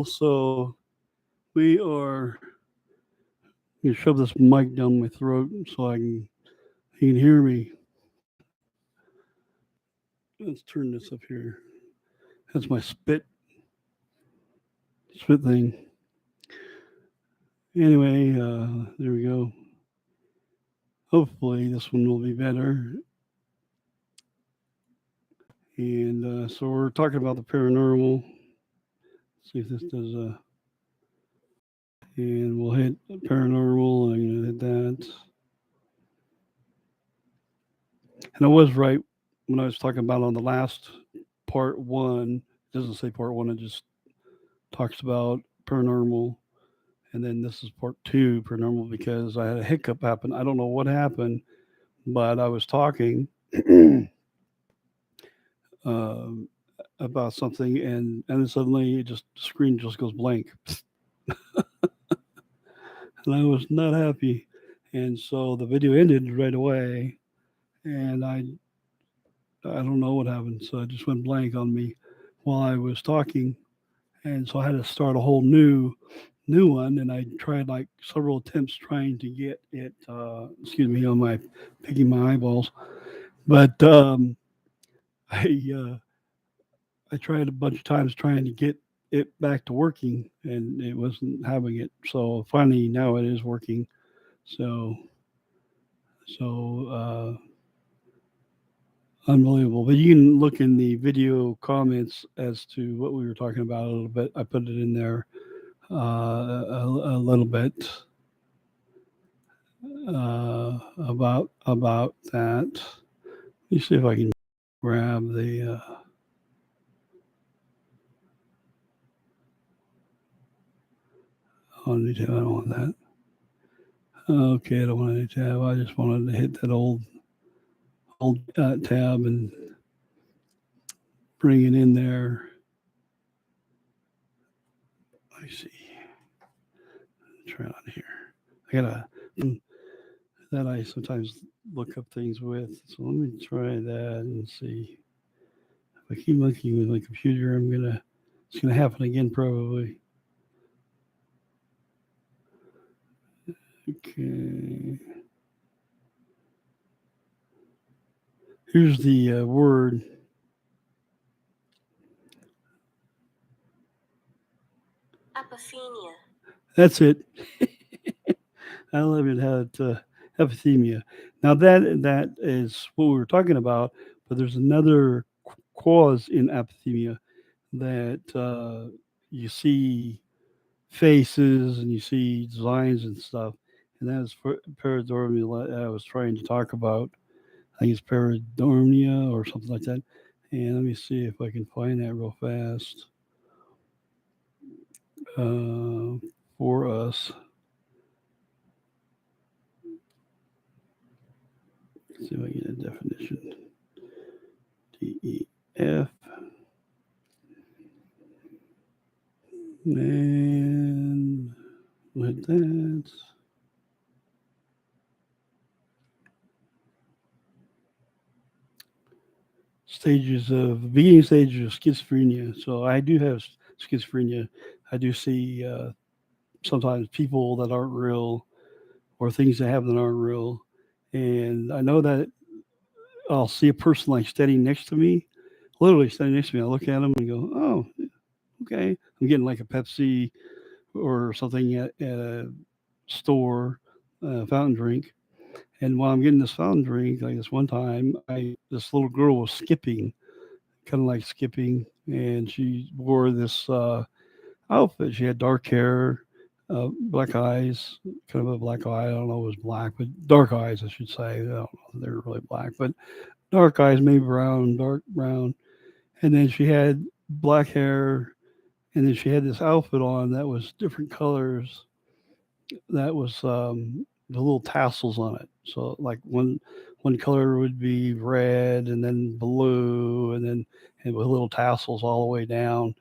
So we are going to shove this mic down my throat so he can hear me. Let's turn this up here. That's my spit thing. Anyway, there we go. Hopefully this one will be better. And so we're talking about the paranormal. Let's see if this does. And we'll hit paranormal. I'm gonna hit that. And I was right when I was talking about on the last part one. It doesn't say part one. It just talks about paranormal. And then this is part two, paranormal, because I had a hiccup happen. I don't know what happened, but I was talking um, about something, and then suddenly the screen just goes blank, and I was not happy. And so the video ended right away, and I don't know what happened. So it just went blank on me while I was talking, and so I had to start a whole new one. And I tried like several attempts trying to get it. Excuse me, on my picking my eyeballs, but I I tried a bunch of times trying to get it back to working, and it wasn't having it. So finally, now it is working. So so unbelievable. But you can look in the video comments as to what we were talking about a little bit. I put it in there a little bit about that. Let me see if I can grab the. Oh, I don't want that. Okay, I don't want any tab. I just wanted to hit that old tab and bring it in there. Let me see. Try it on here. I got a that I sometimes look up things with. So let me try that and see. If I keep looking with my computer, it's gonna happen again probably. Okay. Here's the word. Apophenia. That's it. I love it how it epithemia. Now that is what we were talking about, but there's another cause in apophenia that you see faces and you see designs and stuff, and that is pareidolia I was trying to talk about. I think it's pareidolia or something like that. And let me see if I can find that real fast uh, for us. Let's see if I get a definition. DEF and with that. Beginning stages of schizophrenia. So I do have schizophrenia. I do see sometimes people that aren't real or things that happen that aren't real. And I know that I'll see a person like standing next to me, literally standing next to me. I look at them and go, oh, okay. I'm getting like a Pepsi or something at a store, fountain drink. And while I'm getting this fountain drink, like this one time, this little girl was skipping, kind of like skipping, and she wore this outfit. She had dark hair, black eyes, kind of a black eye. I don't know if it was black, but dark eyes, I should say. I don't know if they're really black, but dark eyes, maybe brown, dark brown. And then she had black hair, and then she had this outfit on that was different colors. That was the little tassels on it. So like one color would be red, and then blue, and then and with little tassels all the way down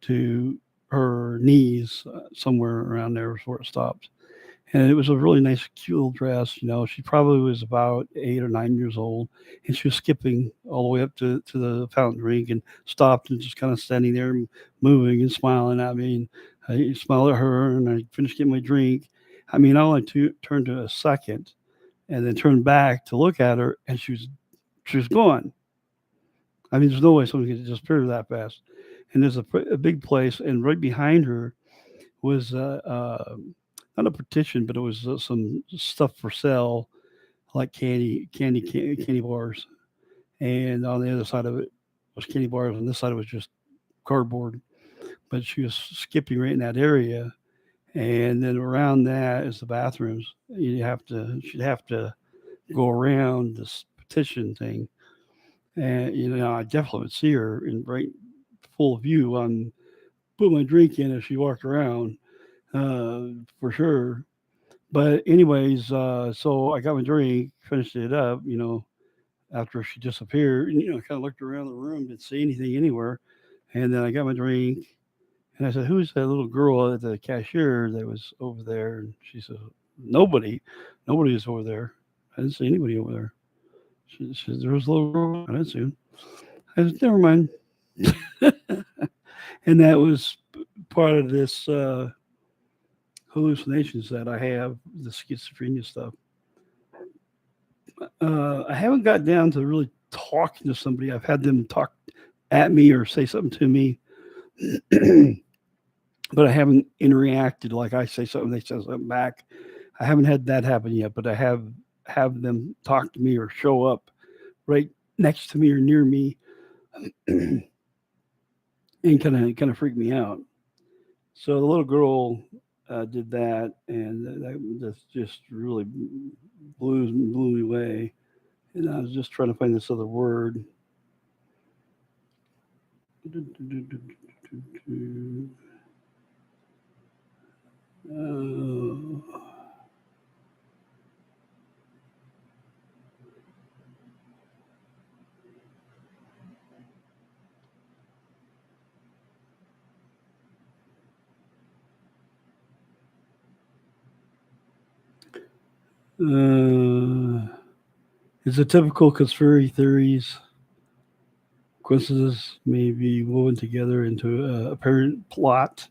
to her knees, somewhere around there is where it stops. and it was a really nice, cute little dress. She probably was about 8 or 9 years old, and she was skipping all the way up to the fountain drink and stopped and just kind of standing there, moving and smiling at me. And I smiled at her, and I finished getting my drink. I mean, I only turned to a second, and then turned back to look at her, and she was gone. I mean, there's no way someone could disappear that fast. And there's a big place, and right behind her was not a petition, but it was some stuff for sale, like candy bars. And on the other side of it was candy bars, and this side was just cardboard. But she was skipping right in that area, and then around that is the bathrooms. She'd have to go around this petition thing, and I definitely would see her in right full view on put my drink in as she walked around, uh, for sure. But anyways, so I got my drink, finished it up, after she disappeared, and kind of looked around the room, didn't see anything anywhere, and then I got my drink, and I said, "Who's that little girl at the cashier that was over there?" And she said, "Nobody, nobody is over there. I didn't see anybody over there." She said, "There was a little girl. I didn't see him." I said, "Never mind." And that was part of this hallucinations that I have, the schizophrenia stuff. I haven't got down to really talking to somebody. I've had them talk at me or say something to me, but I haven't interacted like I say something, they say something back. I haven't had that happen yet, but I have them talk to me or show up right next to me or near me and kind of freak me out. So the little girl did that, and that just really blew me away. And I was just trying to find this other word. Uh, it's a typical conspiracy theories. Coincidences may be woven together into a apparent plot.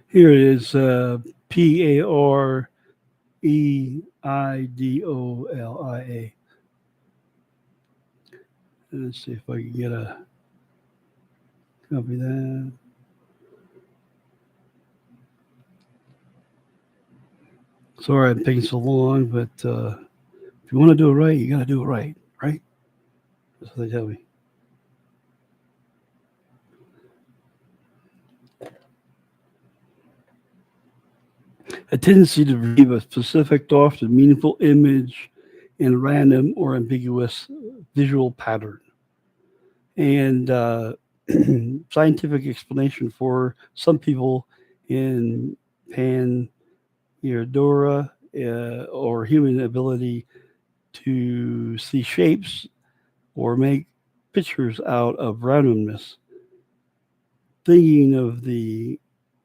Here it is, Pareidolia. Let's see if I can get a copy of that. Sorry I'm taking so long, but if you want to do it right, you got to do it right, right? That's what they tell me. A tendency to receive a specific, often meaningful image in a random or ambiguous visual pattern. And scientific explanation for some people in Pandora or human ability to see shapes or make pictures out of randomness. Thinking of the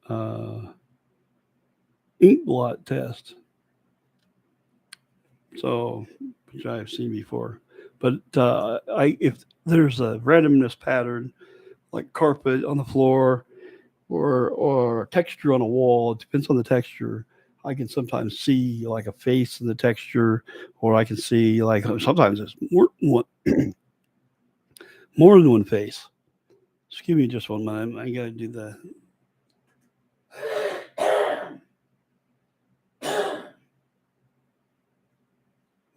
uh, ink blot test, so which I've seen before. But if there's a randomness pattern, like carpet on the floor or texture on a wall, it depends on the texture. I can sometimes see like a face in the texture, or I can see like sometimes it's more than one face. Just give me just one moment. I gotta do the.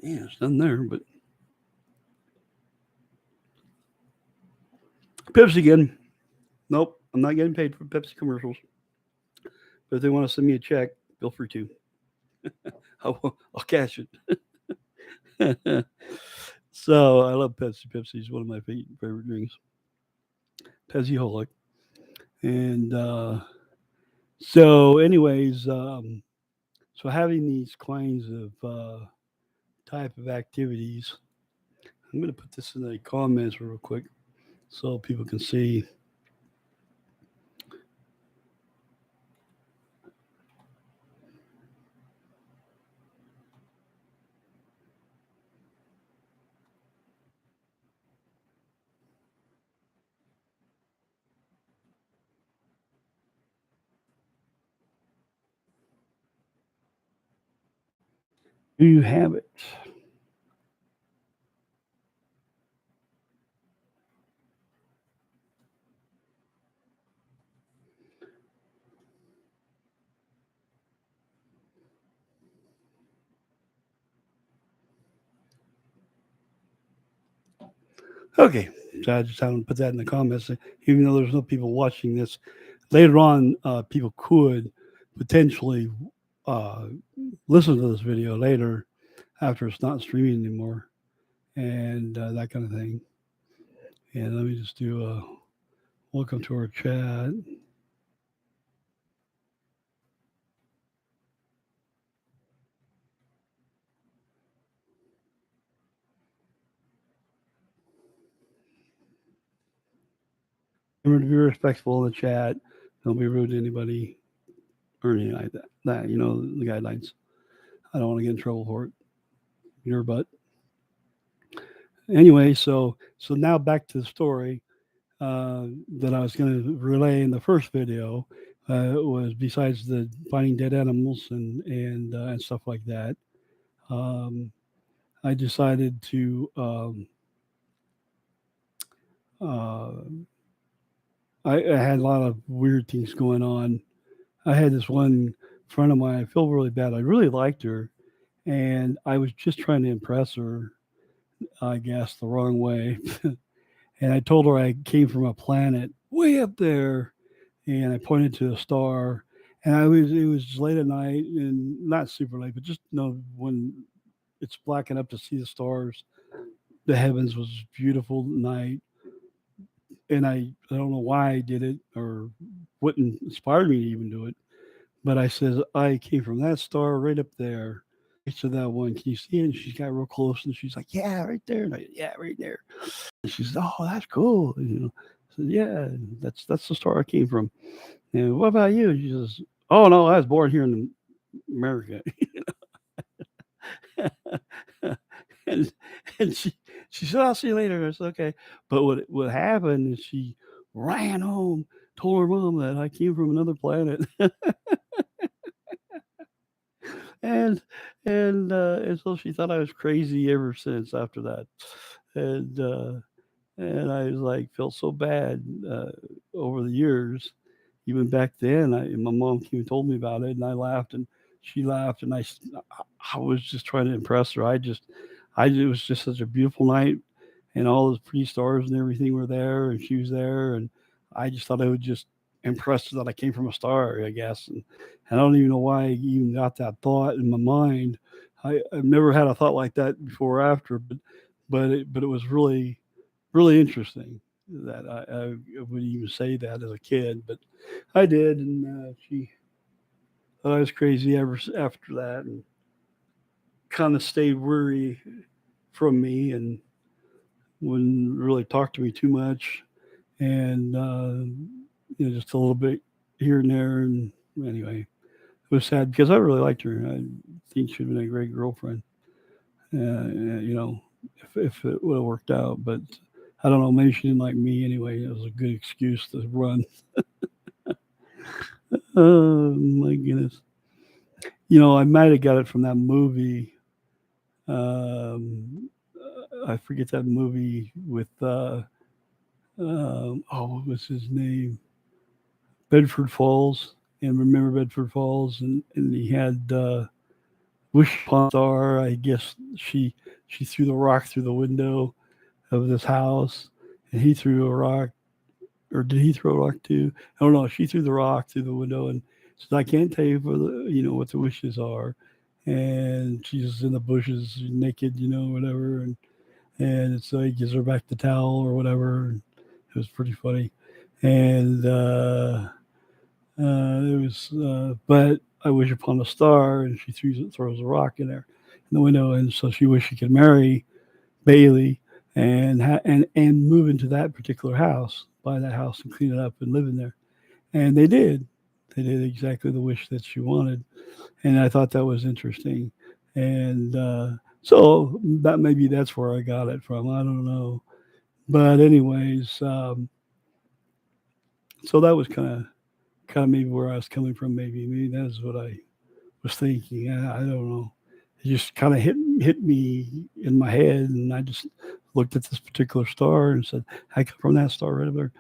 Yeah, it's done there, but Pepsi again. Nope, I'm not getting paid for Pepsi commercials. But if they want to send me a check, feel free to. I'll cash it. So I love Pepsi. Pepsi is one of my favorite drinks. Pepsi holic. And anyways, so having these kinds of type of activities, I'm going to put this in the comments real quick so people can see. Do you have it? Okay, so I just haven't put that in the comments, even though there's no people watching this. Later on, people could potentially uh, listen to this video later after it's not streaming anymore, and that kind of thing. And let me just do a welcome to our chat. Remember to be respectful in the chat. Don't be rude to anybody or anything like that. That, you know, the guidelines. I don't want to get in trouble for it. Your butt. Anyway, so now back to the story that I was going to relay in the first video. Was besides the finding dead animals and stuff like that. Um, I decided to. Uh, I had a lot of weird things going on. I had this one friend of mine. I feel really bad. I really liked her, and I was just trying to impress her. I guess the wrong way. And I told her I came from a planet way up there, and I pointed to a star. And it was late at night and not super late, but just, you know, when it's black enough to see the stars. The heavens was beautiful night, and I don't know why I did it or what inspired me to even do it. But I says I came from that star right up there. To that one, can you see it? And she got real close, and she's like, "Yeah, right there." And yeah, right there. And she says, "Oh, that's cool." And, you know, I said, "Yeah, that's the star I came from." And what about you? She says, "Oh no, I was born here in America." and and she said, "I'll see you later." I said, "Okay." But what happened is she ran home, told her mom that I came from another planet, and and so she thought I was crazy ever since after that, and and I was like felt so bad over the years. Even back then, my mom came and told me about it, and I laughed, and she laughed, and I was just trying to impress her. It was just such a beautiful night, and all those pretty stars and everything were there, and she was there, and I just thought I would just impress her that I came from a star, I guess. And I don't even know why I even got that thought in my mind. I've never had a thought like that before or after, but it was really interesting that I would even say that as a kid, but I did, and she thought I was crazy ever after that, and kind of stayed worry from me and wouldn't really talk to me too much, and you know, just a little bit here and there. And anyway, it was sad because I really liked her. I think she'd been a great girlfriend. You know, if it would have worked out, but I don't know. Maybe she didn't like me anyway. It was a good excuse to run. Oh my goodness! You know, I might have got it from that movie. Um, I forget that movie with oh, what was his name? Bedford Falls. And remember Bedford Falls, and he had Wish Upon a Star. I guess she threw the rock through the window of this house, and he threw a rock, or did he throw a rock too? I don't know. She threw the rock through the window and said, "I can't tell you for the what the wishes are." And she's in the bushes, naked, whatever. And so he gives her back the towel or whatever. And it was pretty funny, and but I wish upon a star, and she throws a rock in there in the window, and so she wished she could marry Bailey and move into that particular house, buy that house and clean it up and live in there. And they did. They did exactly the wish that she wanted, and I thought that was interesting. And so that maybe that's where I got it from. I don't know, but anyways, so that was kind of maybe where I was coming from. Maybe that's what I was thinking. I don't know. it just kind of hit me in my head, and I just looked at this particular star and said, "I come from that star right up there."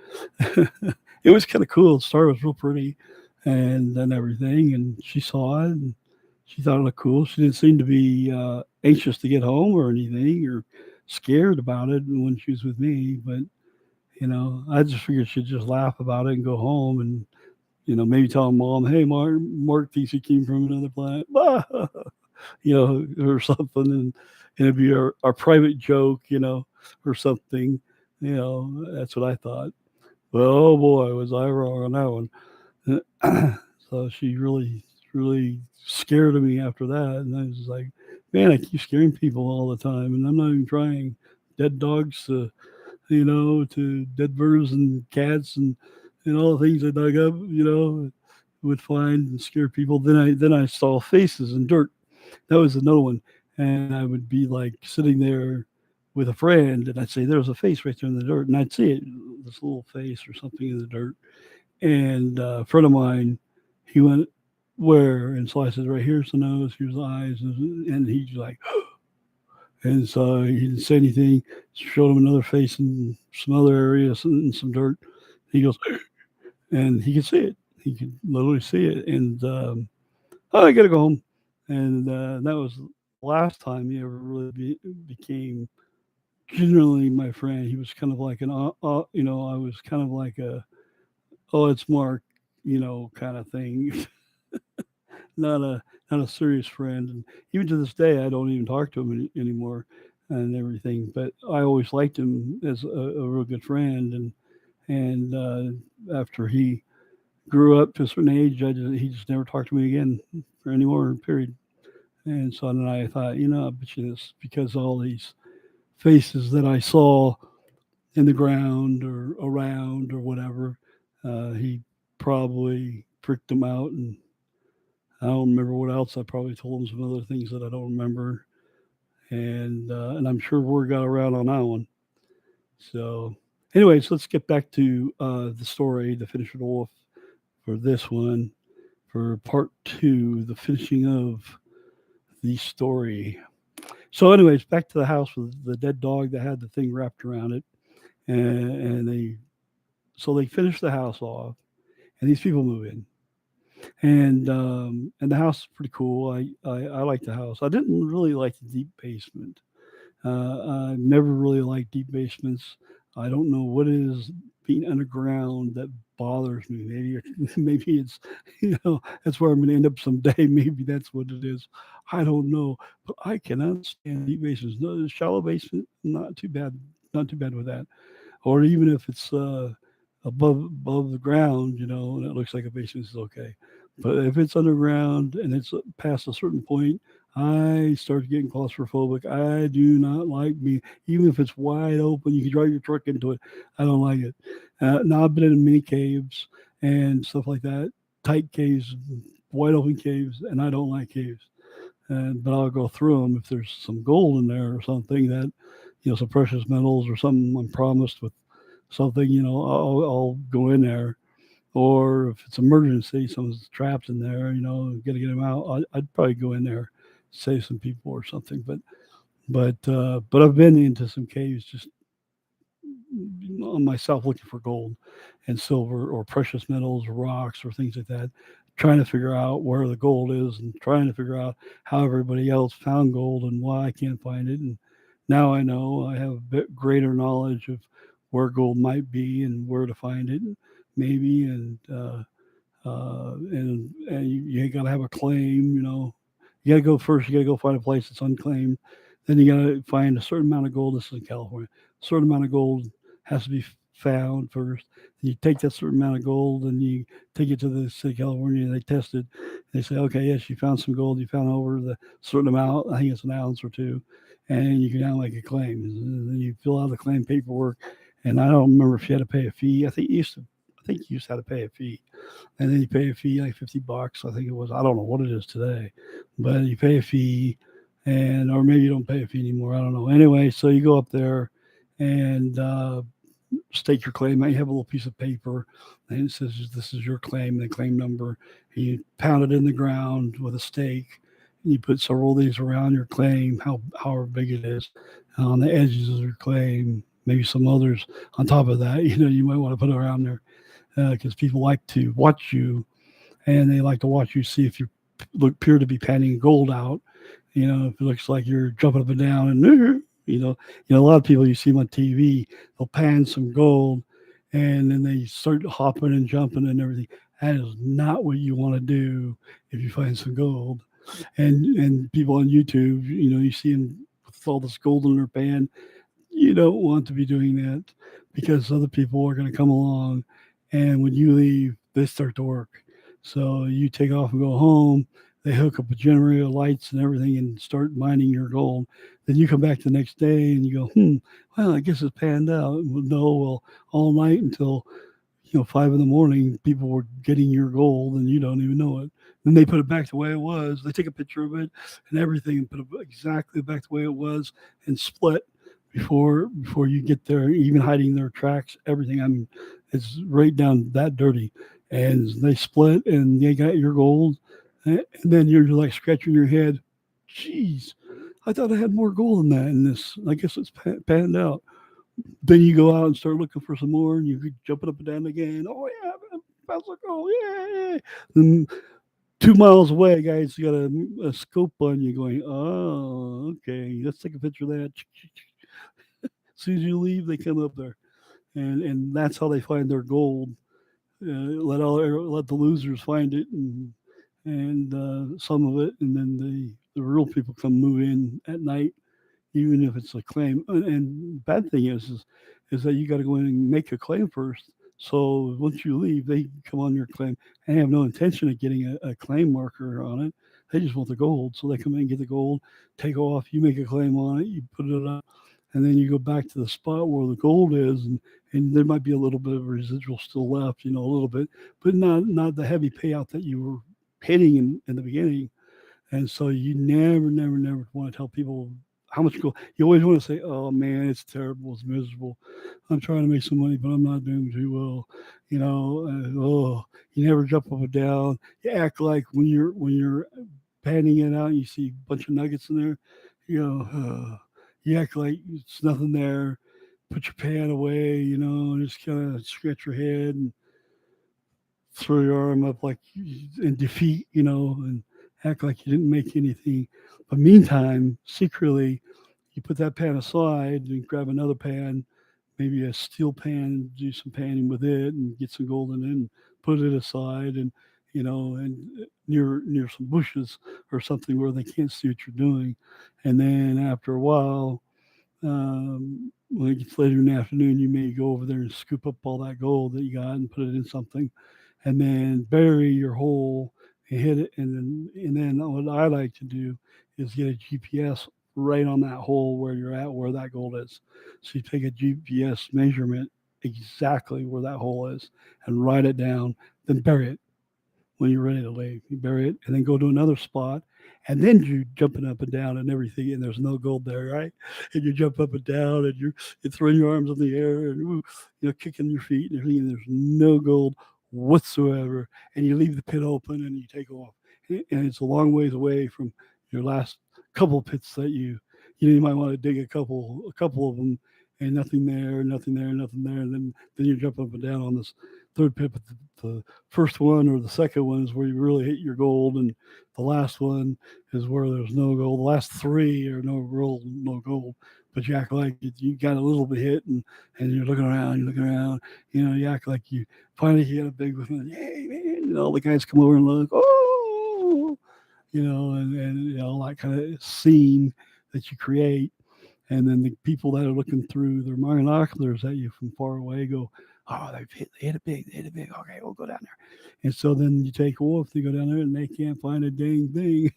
It was kind of cool. The star was real pretty, and everything. And she saw it, and she thought it looked cool. She didn't seem to be anxious to get home or anything, or scared about it when she was with me. But I just figured she'd just laugh about it and go home, and maybe tell mom, "Hey, Mark thinks he came from another planet." Or something, and it'd be our private joke, or something. That's what I thought. Well, oh boy, was I wrong on that one. So she really scared of me after that, and I was like, man, I keep scaring people all the time, and I'm not even trying. Dead dogs, to dead birds and cats and all the things I dug up, would find and scare people. Then I saw faces and dirt. That was another one. And I would be like sitting there with a friend, and I'd say, "There's a face right there in the dirt," and I'd see it, this little face or something in the dirt. And a friend of mine, he went, "Where?" And so I said, "Right here's the nose, here's the eyes," and he's like, and so he didn't say anything. Showed him another face in some other area, some dirt. He goes, and he could see it. He could literally see it. And oh, I got to go home. And that was the last time he ever really became generally my friend. He was kind of like I was kind of like oh, it's Mark, kind of thing. not a not a serious friend. And even to this day, I don't even talk to him anymore and everything. But I always liked him as a real good friend. And after he grew up to a certain age, he just never talked to me again for any more. Period. And so then I thought, I bet you this because all these faces that I saw in the ground or around or whatever, he probably freaked them out, and I don't remember what else. I probably told him some other things that I don't remember, and I'm sure word got around on that one. So, anyways, let's get back to the story, the finish it off for this one, for part two, the finishing of the story. So, anyways, back to the house with the dead dog that had the thing wrapped around it, and they finish the house off, and these people move in, and the house is pretty cool. I like the house. I didn't really like the deep basement. I never really liked deep basements. I don't know what it is being underground that bothers me. Maybe it's that's where I'm going to end up someday. Maybe that's what it is. I don't know, but I cannot stand deep basements. No, shallow basement, not too bad. Not too bad with that. Or even if it's above the ground, and it looks like a basement is okay. But if it's underground and it's past a certain point, I start getting claustrophobic. I do not like me, even if it's wide open. You can drive your truck into it. I don't like it. Now I've been in mini caves and stuff like that, tight caves, wide open caves, and I don't like caves. But I'll go through them if there's some gold in there or something that, some precious metals or something I'm promised with something, I'll go in there. Or if it's emergency, someone's trapped in there, got to get them out. I'd probably go in there, save some people or something. But I've been into some caves just on myself looking for gold and silver or precious metals, or rocks or things like that, trying to figure out where the gold is and trying to figure out how everybody else found gold and why I can't find it. And now I know I have a bit greater knowledge of where gold might be and where to find it, maybe. And you got to have a claim. You got to go first. You got to go find a place that's unclaimed. Then you got to find a certain amount of gold. This is in California. A certain amount of gold has to be found first. You take that certain amount of gold and you take it to the state of California. And they test it. They say, okay, yes, you found some gold. You found over the certain amount. I think it's an ounce or two, and you can now make a claim. And then you fill out the claim paperwork. And I don't remember if you had to pay a fee. I think you used to have to pay a fee, and then you pay a fee like $50. I think it was. I don't know what it is today, but you pay a fee, and or maybe you don't pay a fee anymore. I don't know. Anyway, so you go up there and stake your claim. You have a little piece of paper, and it says this is your claim, the claim number. And you pound it in the ground with a stake, and you put several of these around your claim, however big it is, on the edges of your claim, maybe some others on top of that. You might want to put around there because people like to watch you, and they like to watch you see if you appear to be panning gold out. If it looks like you're jumping up and down and a lot of people you see on TV, they'll pan some gold, and then they start hopping and jumping and everything. That is not what you want to do if you find some gold. And people on YouTube, you see them with all this gold in their pan. You don't want to be doing that because other people are going to come along, and when you leave, they start to work. So you take off and go home. They hook up a generator, lights, and everything, and start mining your gold. Then you come back the next day and you go, well, I guess it's panned out. Well, no, well, all night until 5 in the morning, people were getting your gold and you don't even know it. Then they put it back the way it was. They take a picture of it and everything and put it exactly back the way it was and split before you get there, even hiding their tracks, everything. I mean, it's right down that dirty. And they split and they got your gold. And then you're like scratching your head. Geez, I thought I had more gold than that in this. I guess it's panned out. Then you go out and start looking for some more, and you jump it up and down again. Oh yeah, that's a gold, yeah. Then 2 miles away, guys, you got a scope on you, going, oh, okay, let's take a picture of that. As soon as you leave, they come up there, and that's how they find their gold. Let the losers find it, and some of it, and then the real people come move in at night, even if it's a claim. And bad thing is that you got to go in and make a claim first. So once you leave, they come on your claim and have no intention of getting a claim marker on it. They just want the gold, so they come in and get the gold, take off. You make a claim on it, you put it up, and then you go back to the spot where the gold is, and there might be a little bit of residual still left, a little bit, but not the heavy payout that you were hitting in the beginning. And so you never, never, never want to tell people how much gold. You always want to say, "Oh man, it's terrible, it's miserable. I'm trying to make some money, but I'm not doing too well." Oh, you never jump up and down. You act like when you're panning it out, and you see a bunch of nuggets in there. You act like it's nothing there. Put your pan away, and just kind of scratch your head and throw your arm up like in defeat, and act like you didn't make anything. But meantime, secretly, you put that pan aside and grab another pan, maybe a steel pan, do some panning with it and get some gold in it and put it aside and near some bushes or something where they can't see what you're doing. And then after a while, when it gets later in the afternoon, you may go over there and scoop up all that gold that you got and put it in something, and then bury your hole and hit it. And then what I like to do is get a GPS right on that hole where you're at, where that gold is. So you take a GPS measurement exactly where that hole is and write it down, then bury it when you're ready to leave. You bury it and then go to another spot. And then you're jumping up and down and everything, and there's no gold there, right? And you jump up and down, and you're throwing your arms in the air, and kicking your feet and everything. And there's no gold whatsoever, and you leave the pit open and you take off. And it's a long ways away from your last couple pits that you might want to dig a couple of them, and nothing there, nothing there, nothing there, and then you jump up and down on this third pit. But the first one or the second one is where you really hit your gold, and the last one is where there's no gold. The last three are no gold, but you act like you got a little bit hit, and you're looking around, you act like you finally hit a big one. Hey man, all the guys come over and look, oh, and all that kind of scene that you create. And then the people that are looking through their binoculars at you from far away go, oh, they hit it big, they hit it big. Okay, we'll go down there. And so then you take off, they go down there and they can't find a dang thing.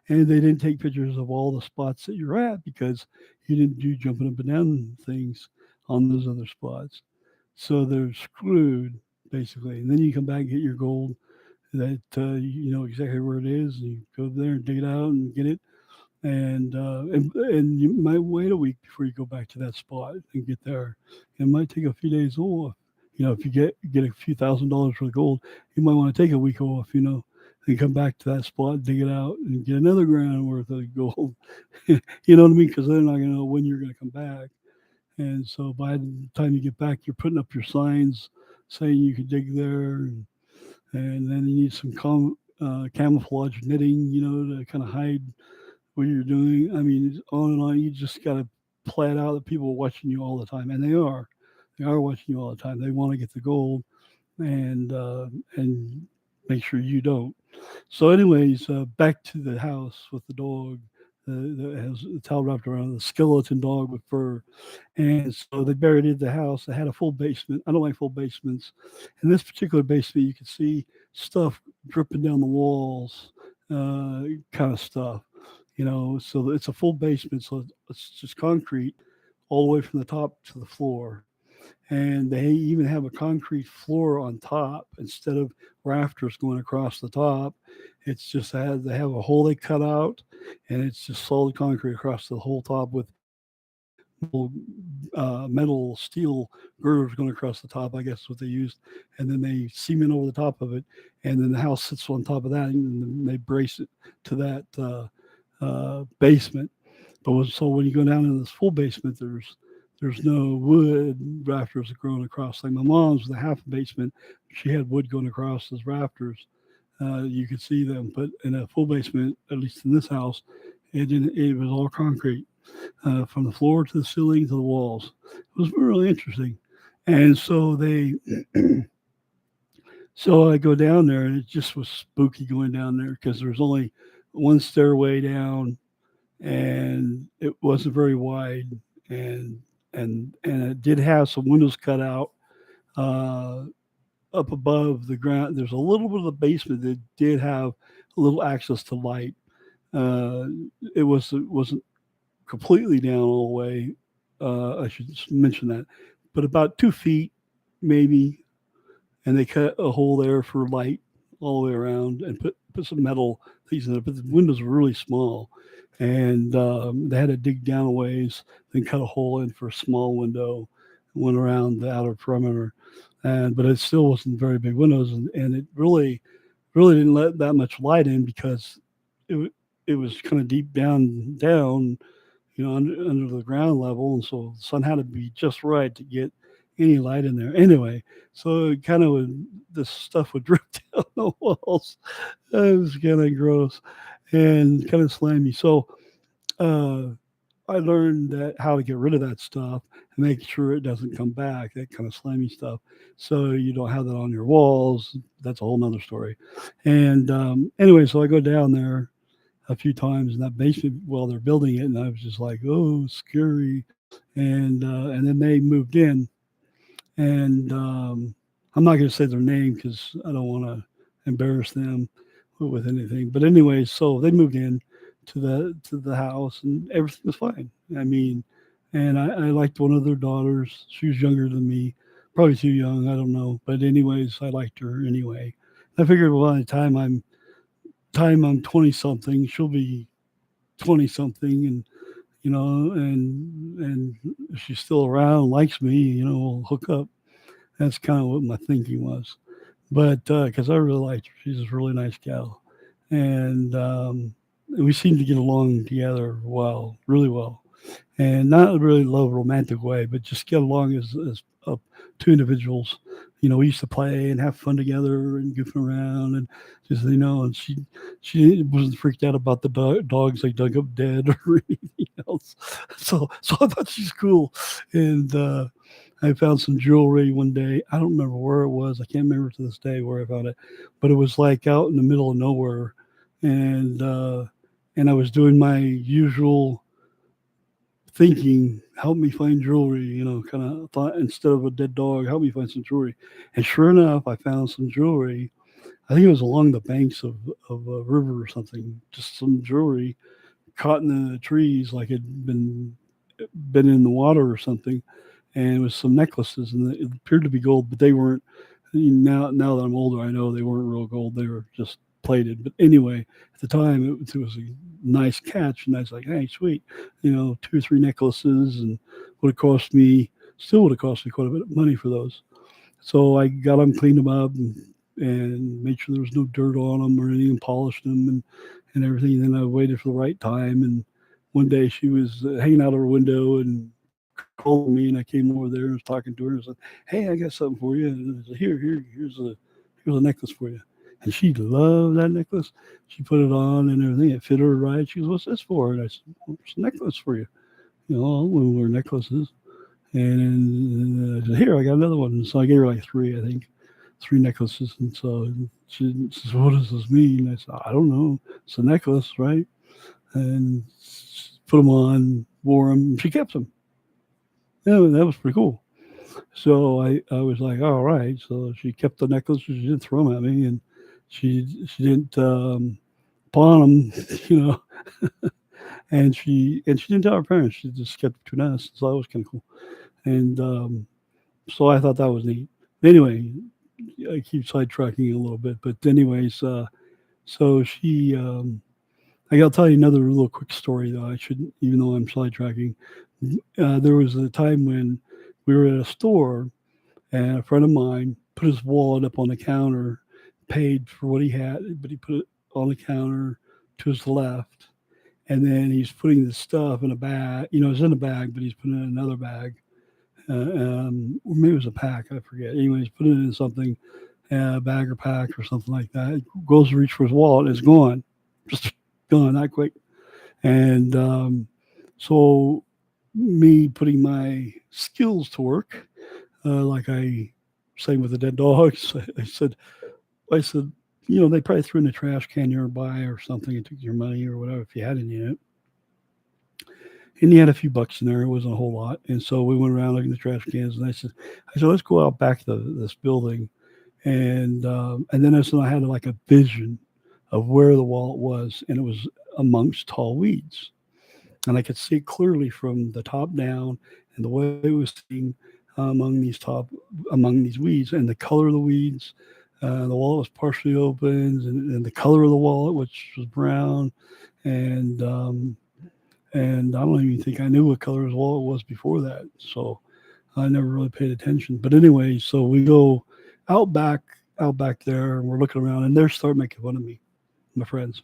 And they didn't take pictures of all the spots that you're at because you didn't do jumping up and down things on those other spots. So they're screwed, basically. And then you come back and get your gold that you know exactly where it is. And you go there and dig it out and get it, and you might wait a week before you go back to that spot and get there. It might take a few days off. If you get a few $1,000s for the gold, you might want to take a week off. and come back to that spot, dig it out, and get another grand worth of gold. You know what I mean? Because they're not going to know when you're going to come back. And so by the time you get back, you're putting up your signs saying you can dig there, and then you need some camouflage knitting, to kind of hide what you're doing. I mean, it's on and on. You just got to play it out that people are watching you all the time, and they are. They are watching you all the time. They want to get the gold, and make sure you don't. So, anyways, back to the house with the dog that has a towel wrapped around the skeleton dog with fur. And so they buried it in the house. They had a full basement. I don't like full basements. In this particular basement, you could see stuff dripping down the walls, kind of stuff. So it's a full basement. So it's just concrete all the way from the top to the floor. And they even have a concrete floor on top instead of rafters going across the top. It's just they have a hole they cut out, and it's just solid concrete across the whole top with metal steel girders going across the top. I guess is what they used, and then they cement over the top of it, and then the house sits on top of that, and then they brace it to that basement. So when you go down in this full basement, there's no wood rafters growing across. Like my mom's, the half basement, she had wood going across as rafters. You could see them, but in a full basement, at least in this house, it was all concrete from the floor to the ceiling to the walls. It was really interesting. And so I go down there, and it just was spooky going down there because there's only one stairway down, and it wasn't very wide, and and it did have some windows cut out uh, up above the ground. There's a little bit of the basement that did have a little access to light. Uh, it wasn't completely down all the way. I should mention that, but about 2 feet maybe, and they cut a hole there for light all the way around and put some metal things in it. But the windows were really small, and they had to dig down a ways, then cut a hole in for a small window, went around the outer perimeter, and but it still wasn't very big windows, and it really didn't let that much light in because it was kind of deep down, under the ground level, and so the sun had to be just right to get any light in there. Anyway, so it kind of would this stuff would drip down the walls. It was kind of gross and kind of slimy. So uh, I learned that how to get rid of that stuff and make sure it doesn't come back. That kind of slimy stuff, so you don't have that on your walls. That's a whole nother story. And anyway, so I go down there a few times in that basement while they're building it, and I was just like, "Oh, scary!" And then they moved in, and I'm not going to say their name because I don't want to embarrass them with anything. But anyway, so they moved in to the house, and everything was fine. I mean, and I liked one of their daughters. She was younger than me, probably too young. I don't know, but anyways, I liked her anyway. I figured by the time I'm 20 something, she'll be 20 something, and and if she's still around, likes me, we'll hook up. That's kind of what my thinking was. But because I really liked her, she's a really nice gal, and we seemed to get along together well, really well, and not really love romantic way, but just get along as two individuals. We used to play and have fun together and goofing around, and just and she wasn't freaked out about the dogs they dug up dead or anything else. So I thought she's cool, and I found some jewelry one day. I don't remember where it was. I can't remember to this day where I found it, but it was like out in the middle of nowhere, and uh, and I was doing my usual thinking, help me find jewelry, kind of thought instead of a dead dog, help me find some jewelry. And sure enough, I found some jewelry. I think it was along the banks of a river or something, just some jewelry caught in the trees like it had been in the water or something. And it was some necklaces, and it appeared to be gold, but they weren't. Now that I'm older, I know they weren't real gold. They were just plated. But anyway, at the time, it was a nice catch, and I was like, "Hey, sweet, 2 or 3 necklaces," and still would have cost me quite a bit of money for those. So I got them, cleaned them up, and and made sure there was no dirt on them or anything, and polished them and everything. And then I waited for the right time. And one day she was hanging out of her window and called me, and I came over there and was talking to her and said, "Hey, I got something for you." And I said, here's a necklace for you. And she loved that necklace. She put it on and everything. It fit her right. She goes, "What's this for?" And I said, "Well, it's a necklace for you. You know, we wear necklaces." And I said, "Here, I got another one." And so I gave her like three, I think, three necklaces. And so she says, "What does this mean?" I said, "I don't know. It's a necklace, right?" And put them on, wore them. She kept them. Yeah, that was pretty cool. So I was like, all right. So she kept the necklaces. She didn't throw them at me, and she didn't pawn them, you know. And she didn't tell her parents. She just kept it between us. So that was kind of cool. And so I thought that was neat. Anyway, I keep sidetracking a little bit, but anyways, so she. I got to tell you another little quick story though. I shouldn't, even though I'm sidetracking. There was a time when we were at a store, and a friend of mine put his wallet up on the counter, paid for what he had, but he put it on the counter to his left. And then he's putting the stuff in a bag. You know, it's in a bag, but he's putting it in another bag. Or maybe it was a pack, I forget. Anyway, he's putting it in something, a bag or pack or something like that. He goes to reach for his wallet, and it's gone. Just gone that quick. And so, me putting my skills to work, like I say with the dead dogs, I said, you know, they probably threw in the trash can nearby or something and took your money or whatever if you had any in it. And he had a few bucks in there. It wasn't a whole lot. And so we went around looking at the trash cans, and I said, let's go out back to this building. And then I had like a vision of where the wallet was, and it was amongst tall weeds, and I could see it clearly from the top down, and the way it was sitting among these weeds, and the color of the weeds. The wallet was partially open, and the color of the wallet, which was brown, and and I don't even think I knew what color his wallet was before that. So I never really paid attention. But anyway, so we go out back, out back there, and we're looking around, and they start making fun of me, my friends,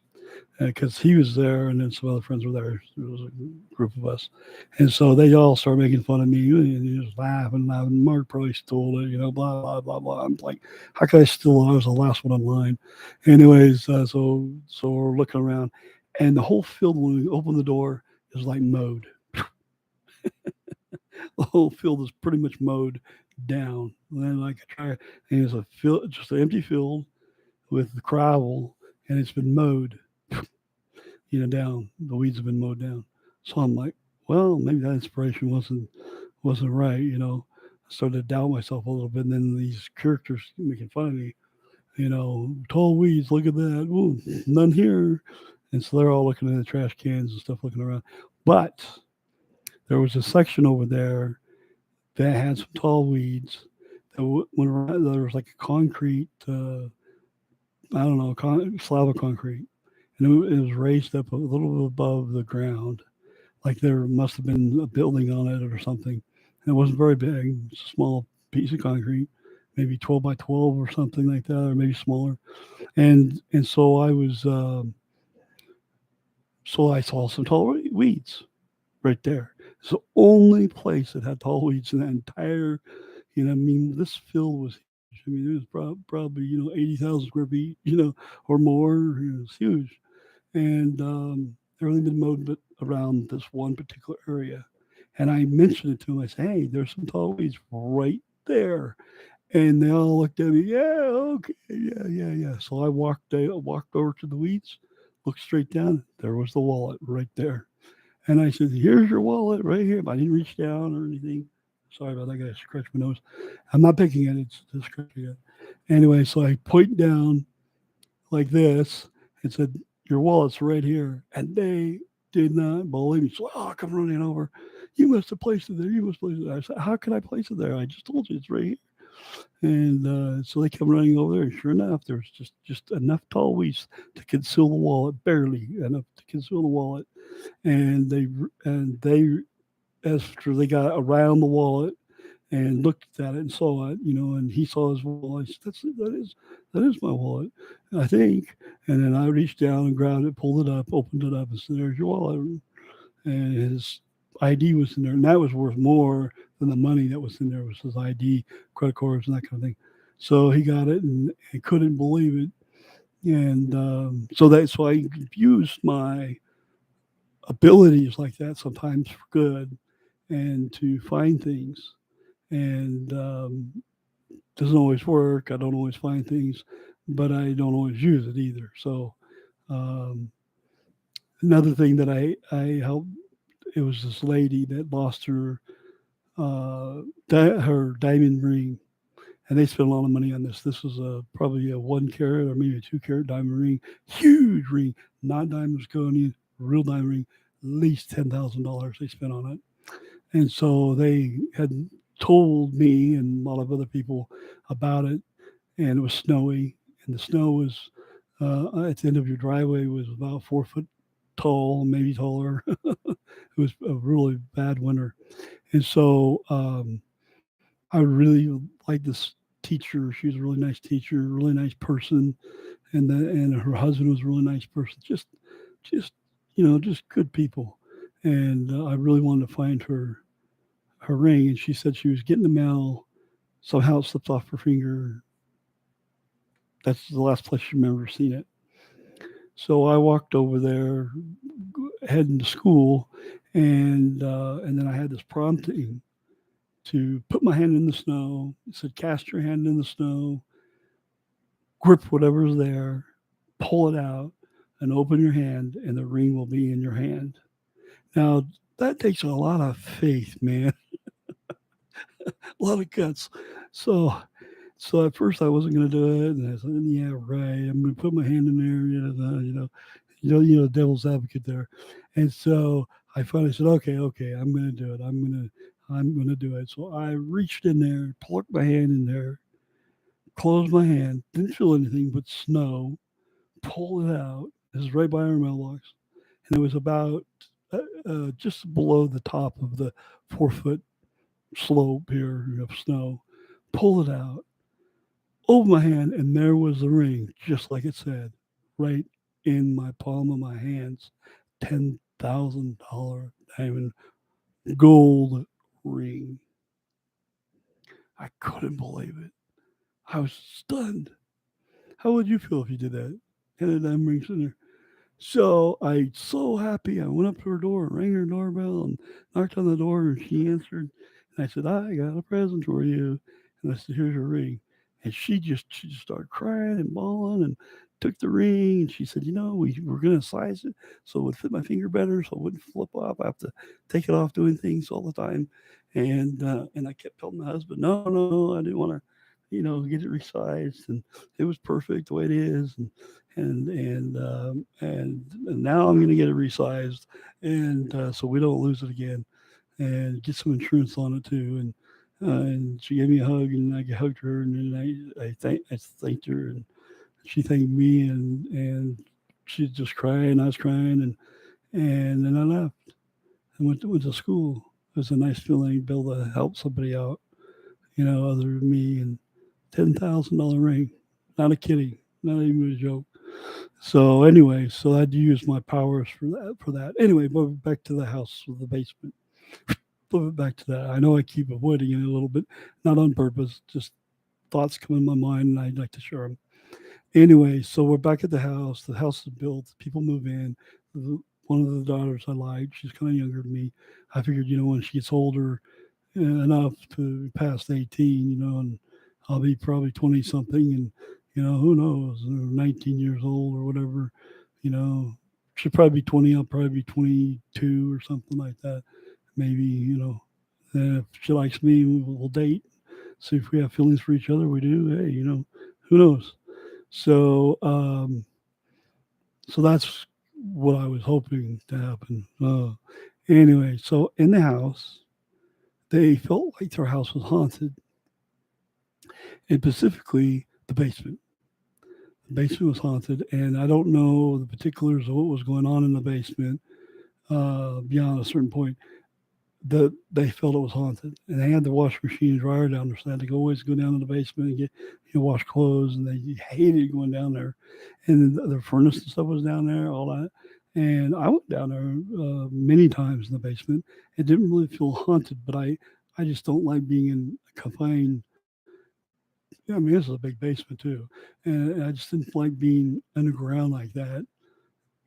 because he was there, and then some other friends were there. There was a group of us, and so they all start making fun of me, and he was laughing, laughing. Mark probably stole it, you know, blah blah blah blah. I'm like, how could I steal it? I was the last one in line. Anyways, so we're looking around, and the whole field when we open the door is like mowed. The whole field is pretty much mowed down. And then like I try, and it's a field, just an empty field with gravel, and it's been mowed, you know, down. The weeds have been mowed down. So I'm like, well, maybe that inspiration wasn't right, you know. I started to doubt myself a little bit, and then these characters making fun of me, you know, tall weeds, look at that. Ooh, none here. And so they're all looking at the trash cans and stuff, looking around. But there was a section over there that had some tall weeds. That went around, there was like a concrete, I don't know, slab of concrete, and it was raised up a little bit above the ground, like there must have been a building on it or something. And it wasn't very big; it's a small piece of concrete, maybe 12 by 12 or something like that, or maybe smaller. And so so I saw some tall weeds right there. It's the only place that had tall weeds in that entire, you know, I mean, this field was huge. I mean, it was probably, you know, 80,000 square feet, you know, or more. It was huge. And everything been mowed but around this one particular area. And I mentioned it to him. I said, hey, there's some tall weeds right there. And they all looked at me, yeah, okay, yeah, yeah, yeah. So I walked over to the weeds, looked straight down. There was the wallet right there. And I said, here's your wallet right here. But I didn't reach down or anything. Sorry about that. I got to scratch my nose. I'm not picking it. It's just scratching it. Anyway, so I point down like this and said, your wallet's right here. And they did not believe me. So, oh, I come running over. You must have placed it there. You must place it there. I said, how can I place it there? I just told you it's right here. And so they come running over there. And sure enough, there was just enough tall weeds to conceal the wallet, barely enough to conceal the wallet. And they after they got around the wallet and looked at it and saw it, and he saw his wallet. I said, that is my wallet, I think. And then I reached down and grabbed it, pulled it up, opened it up, and said, "There's your wallet." And his ID was in there, and that was worth more than the money that was in there. Was his ID, credit cards, and that kind of thing. So he got it and he couldn't believe it, and so I used my abilities like that sometimes for good and to find things. And doesn't always work. I don't always find things, but I don't always use it either. So um, another thing that I helped, it was this lady that lost her diamond ring, and they spent a lot of money on this. This was probably a 1 carat or maybe a 2 carat diamond ring, huge ring, not diamond zirconium, real diamond ring, at least $10,000 they spent on it. And so they had told me and a lot of other people about it, and it was snowy, and the snow was at the end of your driveway was about 4 foot tall, maybe taller. It was a really bad winter, and so I really liked this teacher. She was a really nice teacher, really nice person, and her husband was a really nice person. Just just good people. And I really wanted to find her ring, and she said she was getting the mail. Somehow it slipped off her finger. That's the last place she remember seeing it. So I walked over there, heading to school, and then I had this prompting to put my hand in the snow. It said, "Cast your hand in the snow, grip whatever's there, pull it out, and open your hand, and the ring will be in your hand." Now that takes a lot of faith, man, a lot of guts. So So at first I wasn't going to do it, and I said, "Yeah, right. I'm going to put my hand in there, devil's advocate there." And so I finally said, "Okay, okay, I'm going to do it. I'm going to do it." So I reached in there, plucked my hand in there, closed my hand, didn't feel anything but snow, pulled it out. This is right by our mailbox, and it was about just below the top of the 4 foot slope here of snow. Pull it out, over my hand, and there was the ring, just like it said, right in my palm of my hands. $10,000 diamond gold ring. I couldn't believe it. I was stunned. How would you feel if you did that? Had a diamond ring in there. So I so happy. I went up to her door, rang her doorbell, and knocked on the door, and she answered. And I said, "I got a present for you." And I said, "Here's your ring." And she just started crying and bawling and took the ring. And she said, we were going to size it so it would fit my finger better, so it wouldn't flip off. I have to take it off doing things all the time. And I kept telling my husband, "No, no, no, I didn't want to, get it resized, and it was perfect the way it is." And now I'm going to get it resized, and so we don't lose it again, and get some insurance on it too. And she gave me a hug, and I hugged her, and then I thanked her, and she thanked me, and she was just crying. I was crying, and then I left. I went to school. It was a nice feeling to be able to help somebody out, other than me. And $10,000 ring, not a kidding, not even a joke. So anyway, so I'd use my powers for that. Anyway, but back to the house with the basement. Flip it back to that. I know I keep avoiding it a little bit, not on purpose. Just thoughts come in my mind, and I'd like to share them. Anyway, so we're back at the house. The house is built. People move in. One of the daughters I like, she's kind of younger than me. I figured, when she gets older enough to past 18, and I'll be probably 20 something, and who knows, 19 years old or whatever, you know, she'll probably be 20, I'll probably be 22 or something like that. Maybe, if she likes me, we'll date, see if we have feelings for each other. We do. Hey, who knows? So, so that's what I was hoping to happen. Anyway, so in the house, they felt like their house was haunted, and specifically the basement. The basement was haunted, and I don't know the particulars of what was going on in the basement beyond a certain point. they felt it was haunted, and they had the wash machine and dryer down there, so they had to always go down to the basement and get wash clothes, and they hated going down there. And the furnace and stuff was down there, all that. And I went down there many times in the basement. It didn't really feel haunted, but I just don't like being in a confined. I mean, this is a big basement too, and I just didn't like being underground like that,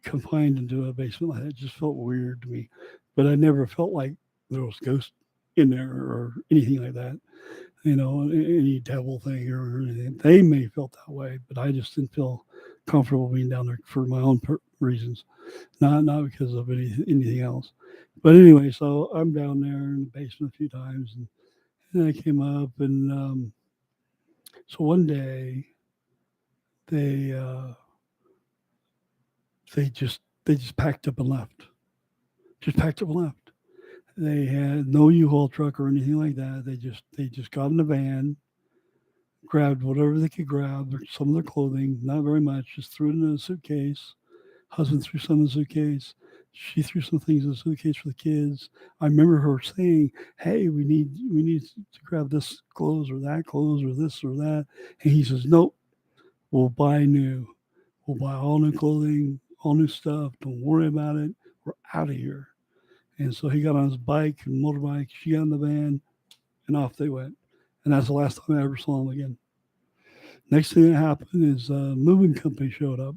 confined into a basement like that. It just felt weird to me. But I never felt like there was ghosts in there or anything like that. Any devil thing or anything. They may have felt that way, but I just didn't feel comfortable being down there for my own reasons, not because of anything else. But anyway, so I'm down there in the basement a few times, and I came up, and so one day they uh, they just packed up and left. Just packed up and left. They had no U-Haul truck or anything like that. They just got in the van, grabbed whatever they could grab, some of their clothing, not very much, just threw it in a suitcase. Husband threw some in the suitcase. She threw some things in the suitcase for the kids. I remember her saying, "Hey, we need to grab this clothes or this or that." And he says, "Nope, we'll buy new. We'll buy all new clothing, all new stuff. Don't worry about it. We're out of here." And so he got on his bike and motorbike. She got in the van, and off they went. And that's the last time I ever saw him again. Next thing that happened is a moving company showed up.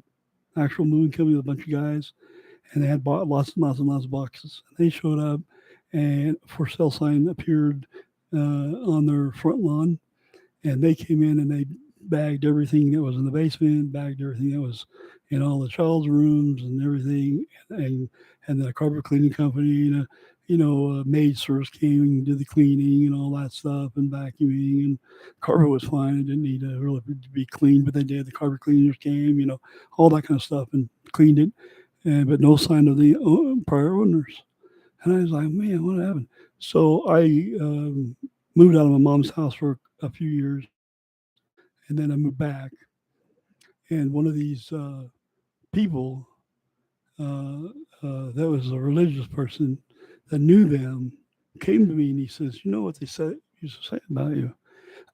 Actual moving company with a bunch of guys, and they had bought lots and lots and lots of boxes. They showed up, and a for sale sign appeared on their front lawn, and they came in and they bagged everything that was in the basement, bagged everything that was in all the child's rooms and everything, and the carpet cleaning company, maid service came and did the cleaning and all that stuff and vacuuming, and carpet was fine. It didn't need to really be cleaned, but they did. The carpet cleaners came, all that kind of stuff, and cleaned it, but no sign of the prior owners. And I was like, man, what happened? So I moved out of my mom's house for a few years, and then I moved back. And one of these people that was a religious person that knew them came to me and he says, "You know what they said used to say about you?"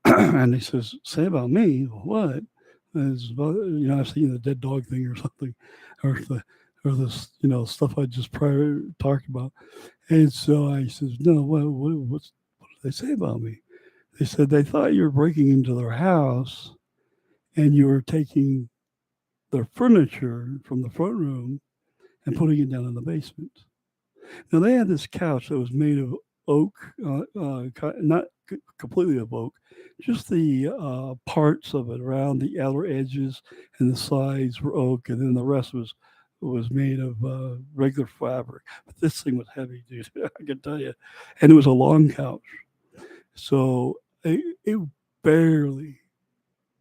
And he says, "Say about me? What?" And it's about, I've seen the dead dog thing or something, or or this, stuff I just prior talked about. And so I says, "No, what did they say about me?" They said they thought you were breaking into their house and you were taking their furniture from the front room and putting it down in the basement. Now they had this couch that was made of oak, not completely of oak, just the parts of it around the outer edges and the sides were oak, and then the rest was made of regular fabric. But this thing was heavy, dude. I can tell you, and it was a long couch, so it barely.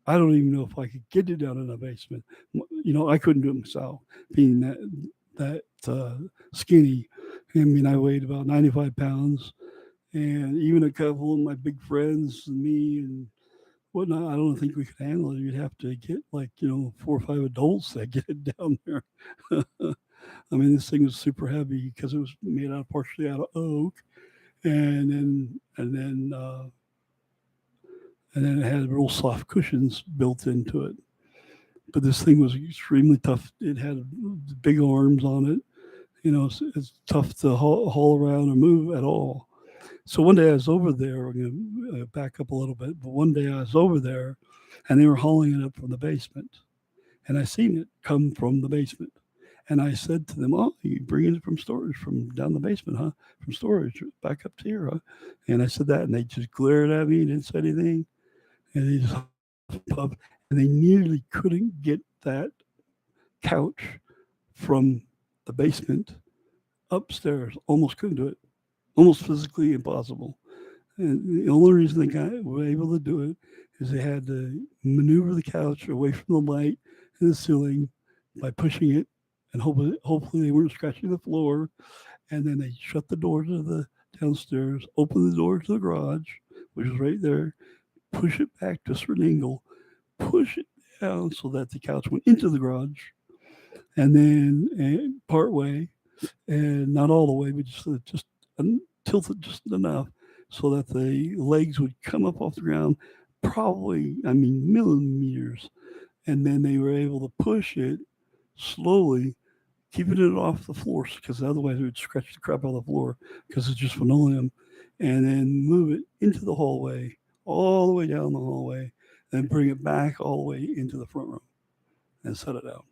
I don't even know if I could get it down in the basement. I couldn't do it myself, being that skinny. I mean, I weighed about 95 pounds, and even a couple of my big friends and me and whatnot, I don't think we could handle it. You'd have to get like, 4 or 5 adults that get it down there. I mean, this thing was super heavy because it was made out partially out of oak, and then it had real soft cushions built into it. But this thing was extremely tough. It had big arms on it. It's tough to haul around or move at all. So one day I was over there. We're going to back up a little bit, but one day I was over there, and they were hauling it up from the basement, and I seen it come from the basement, and I said to them, "Oh, you bringing it from storage from down the basement, huh? From storage back up to here, huh?" And I said that, and they just glared at me and didn't say anything, and they just huffed and puffed, and they nearly couldn't get that couch from the basement upstairs. Almost couldn't do it. Almost physically impossible. And the only reason were able to do it is they had to maneuver the couch away from the light and the ceiling by pushing it, and hopefully they weren't scratching the floor. And then they shut the door to the downstairs, open the door to the garage, which is right there, push it back to a certain angle, push it down so that the couch went into the garage, and then part way, and not all the way, but just tilted just enough so that the legs would come up off the ground, probably, I mean, millimeters. And then they were able to push it slowly, keeping it off the floor because otherwise it would scratch the crap out of the floor because it's just linoleum, and then move it into the hallway, all the way down the hallway, and bring it back all the way into the front room and set it out.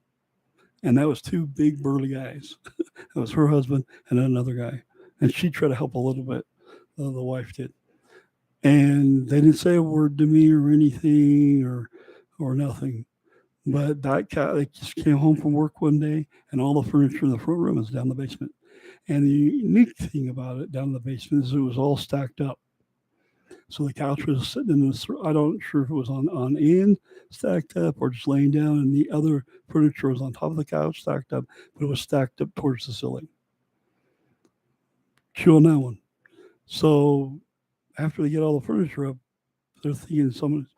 And that was two big burly guys. That was her husband and another guy. And she tried to help a little bit. The wife did. And they didn't say a word to me or anything or nothing. But that guy, they just came home from work one day, and all the furniture in the front room is down the basement. And the unique thing about it down in the basement is it was all stacked up. So the couch was sitting in this. I don't sure if it was on end stacked up or just laying down, and the other furniture was on top of the couch stacked up, but it was stacked up towards the ceiling. Chew on that one. So after they get all the furniture up, they're thinking someone's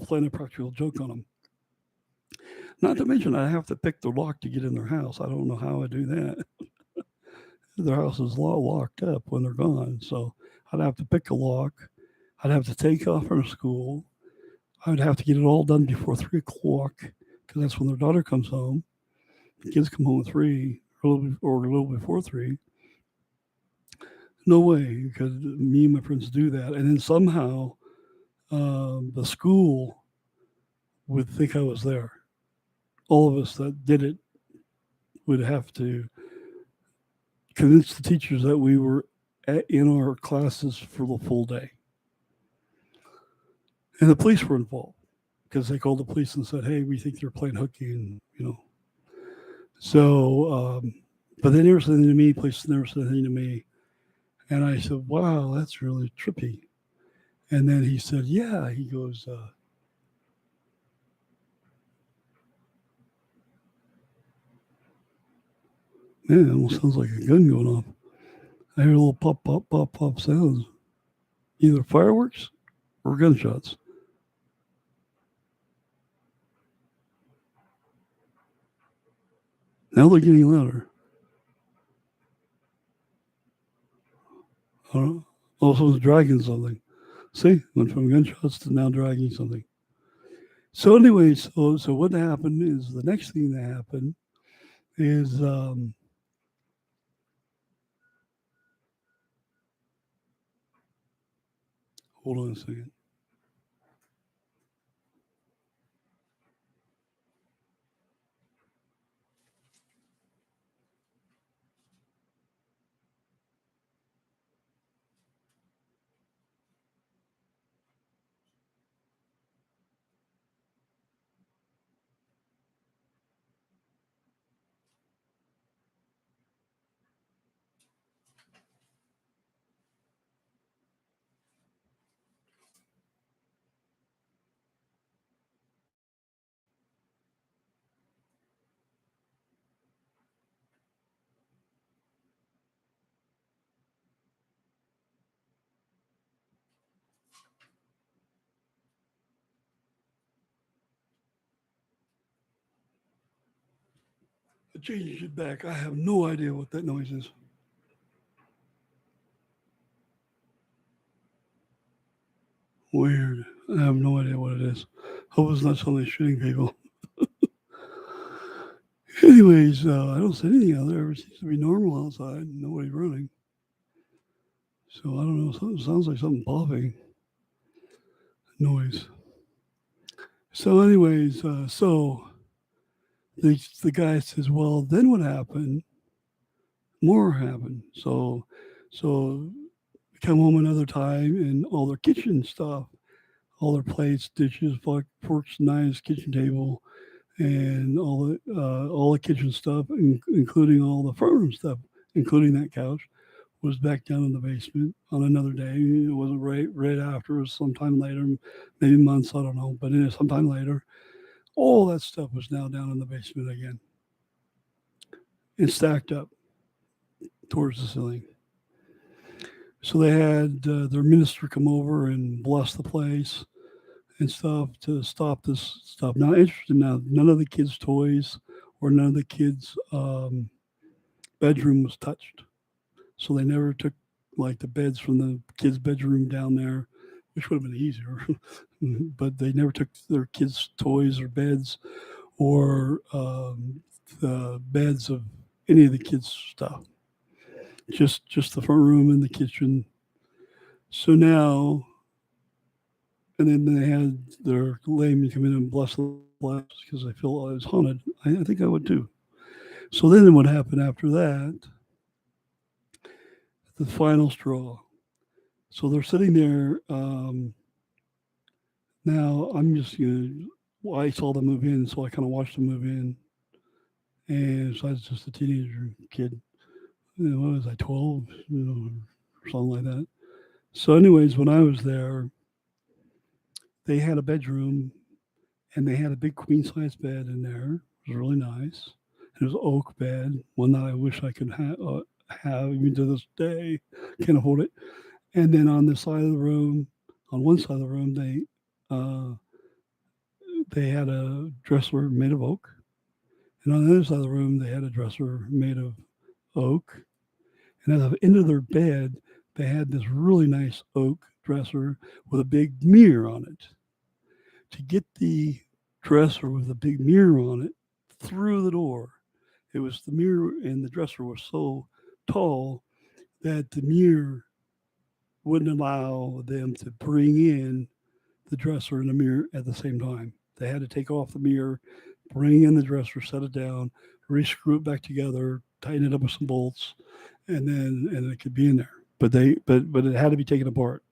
playing a practical joke on them. Not to mention, I have to pick the lock to get in their house. I don't know how I do that. Their house is locked up when they're gone. So I'd have to pick a lock. I'd have to take off from school. I'd have to get it all done before 3 o'clock because that's when their daughter comes home. The kids come home at 3 or a little before 3. No way, because me and my friends do that. And then somehow the school would think I was there. All of us that did it would have to convince the teachers that we were in our classes for the full day. And the police were involved because they called the police and said, "Hey, we think they're playing hooky," and So, but they never said anything to me. Police never said anything to me. And I said, "Wow, that's really trippy." And then he said, "Yeah." He goes, "Man, it almost sounds like a gun going off. I hear a little pop, pop, pop, pop sounds, either fireworks or gunshots." Now they're getting louder. Oh, someone's dragging something. See, went from gunshots to now dragging something. So anyway, so what happened is the next thing that happened is hold on a second. I changed it back. I have no idea what that noise is. Weird. I have no idea what it is. Hope it's not something shooting people. Anyways, I don't see anything out there. It seems to be normal outside. Nobody running. So I don't know. Something sounds like something popping noise. So, anyways, so the guy says, "Well, then what happened? More happened." So come home another time, and all their kitchen stuff, all their plates, dishes, forks, knives, kitchen table, and all the kitchen stuff, including all the front room stuff, including that couch, was back down in the basement on another day. It wasn't right after. It was sometime later, maybe months. I don't know, but it is sometime later. All that stuff was now down in the basement again and stacked up towards the ceiling. So they had their minister come over and bless the place and stuff to stop this stuff. Now, interesting. Now, none of the kids' toys or none of the kids' bedroom was touched. So they never took like the beds from the kids' bedroom down there, which would have been easier. But they never took their kids' toys or beds or the beds of any of the kids' stuff. Just the front room and the kitchen. So now, and then they had their layman come in and bless the labs because they feel I was haunted. I think I would too. So then what happened after that? The final straw. So they're sitting there. Now I'm just well, I saw them move in, so I kind of watched them move in, and so I was just a teenager kid. What was I, 12, or something like that. So, anyways, when I was there, they had a bedroom and they had a big queen size bed in there. It was really nice. It was an oak bed, one that I wish I could have even to this day. Can't afford it. And then on the side of the room, on one side of the room, uh, they had a dresser made of oak, and on the other side of the room, they had a dresser made of oak. And at the end of their bed, they had this really nice oak dresser with a big mirror on it. To get the dresser with a big mirror on it through the door, it was the mirror and the dresser was so tall that the mirror wouldn't allow them to bring in the dresser and the mirror at the same time. They had to take off the mirror, bring in the dresser, set it down, re-screw it back together, tighten it up with some bolts, and it could be in there. But it had to be taken apart.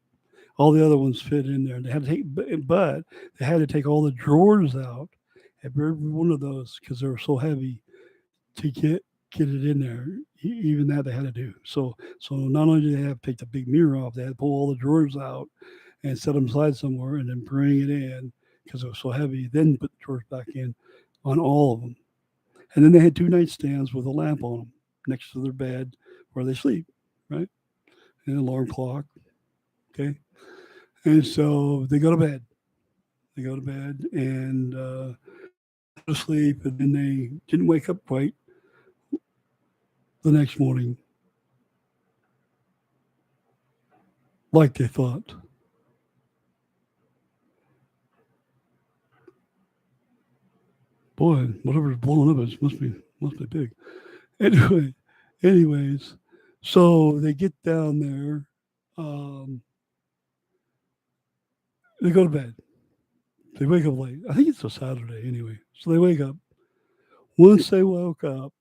All the other ones fit in there. They had to take, but they had to take all the drawers out of every one of those because they were so heavy to get it in there. Even that they had to do. So not only did they have to take the big mirror off, they had to pull all the drawers out and set them aside somewhere, and then bring it in because it was so heavy. Then put the drawers back in on all of them, and then they had two nightstands with a lamp on them next to their bed where they sleep, right? And an alarm clock. Okay, and so they go to bed. They go to bed and go to sleep, and then they didn't wake up quite the next morning like they thought. Boy, whatever's blowing up, it must be big. Anyway, anyways, so they get down there. Um, they go to bed. They wake up late. I think it's a Saturday anyway. So they wake up. Once they woke up,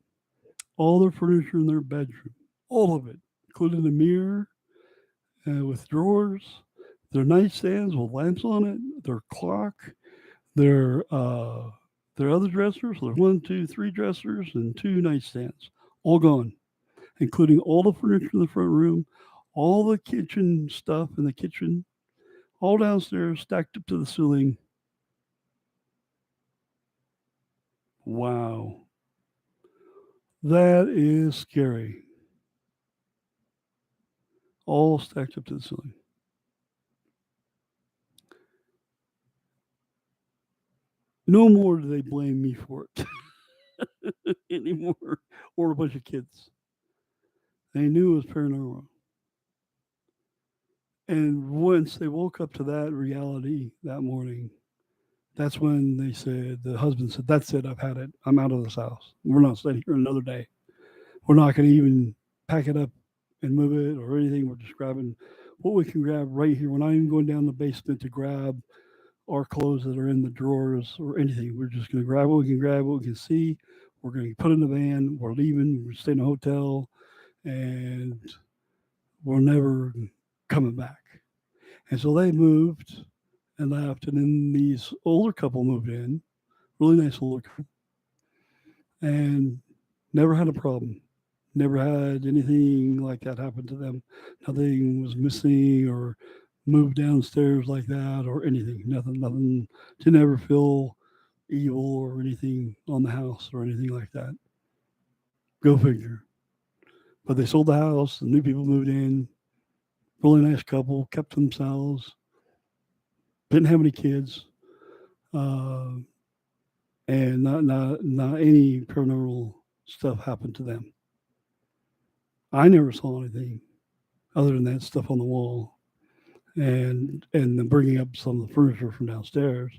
all their furniture in their bedroom, all of it, including the mirror with drawers, their nightstands with lamps on it, their clock, their uh, their other dressers. So there's one, two, three dressers and two nightstands, all gone, including all the furniture in the front room, all the kitchen stuff in the kitchen, all downstairs, stacked up to the ceiling. Wow, that is scary. All stacked up to the ceiling. No more do they blame me for it anymore, or a bunch of kids. They knew it was paranormal. And once they woke up to that reality that morning, that's when they said, the husband said, "That's it, I've had it. I'm out of this house. We're not staying here another day. We're not going to even pack it up and move it or anything. We're just grabbing what we can grab right here. We're not even going down the basement to grab our clothes that are in the drawers or anything. We're just going to grab what we can grab, what we can see. We're going to put in the van. We're leaving. We're staying in a hotel, and we're never coming back." And so they moved and left, and then these older couple moved in, really nice older couple, and never had a problem. Never had anything like that happen to them. Nothing was missing or moved downstairs like that or anything. Nothing. Didn't ever feel evil or anything on the house or anything like that. Go figure. But they sold the house. The new people moved in. Really nice couple. Kept themselves. Didn't have any kids. Uh, and not any paranormal stuff happened to them. I never saw anything. other than that stuff on the wall, and then bringing up some of the furniture from downstairs.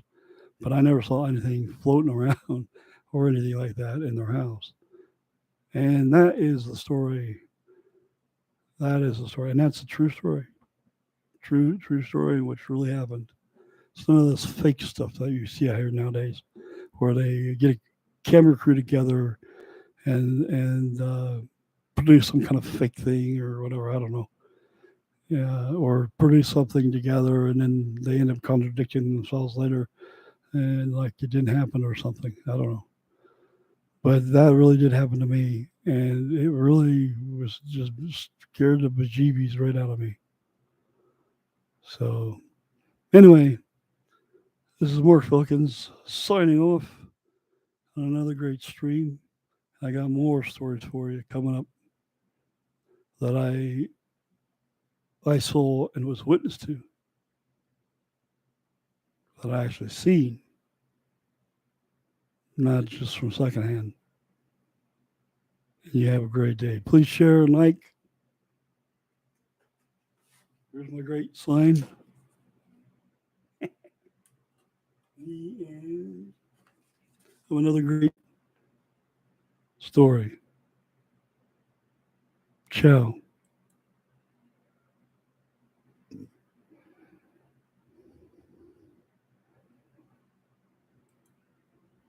But I never saw anything floating around or anything like that in their house. And that is the story. That is the story, and that's a true story. True story, which really happened. It's none of this fake stuff that you see out here nowadays, where they get a camera crew together and produce some kind of fake thing or whatever. I don't know. Yeah, or produce something together and then they end up contradicting themselves later and like it didn't happen or something. I don't know. But that really did happen to me, and it really was just scared the bejeebies right out of me. So anyway, this is Mark Filkins signing off on another great stream. I got more stories for you coming up that I saw and was witness to, that I actually seen, not just from secondhand. And you have a great day. Please share and like. Here's my great sign. The end of another great story. Ciao.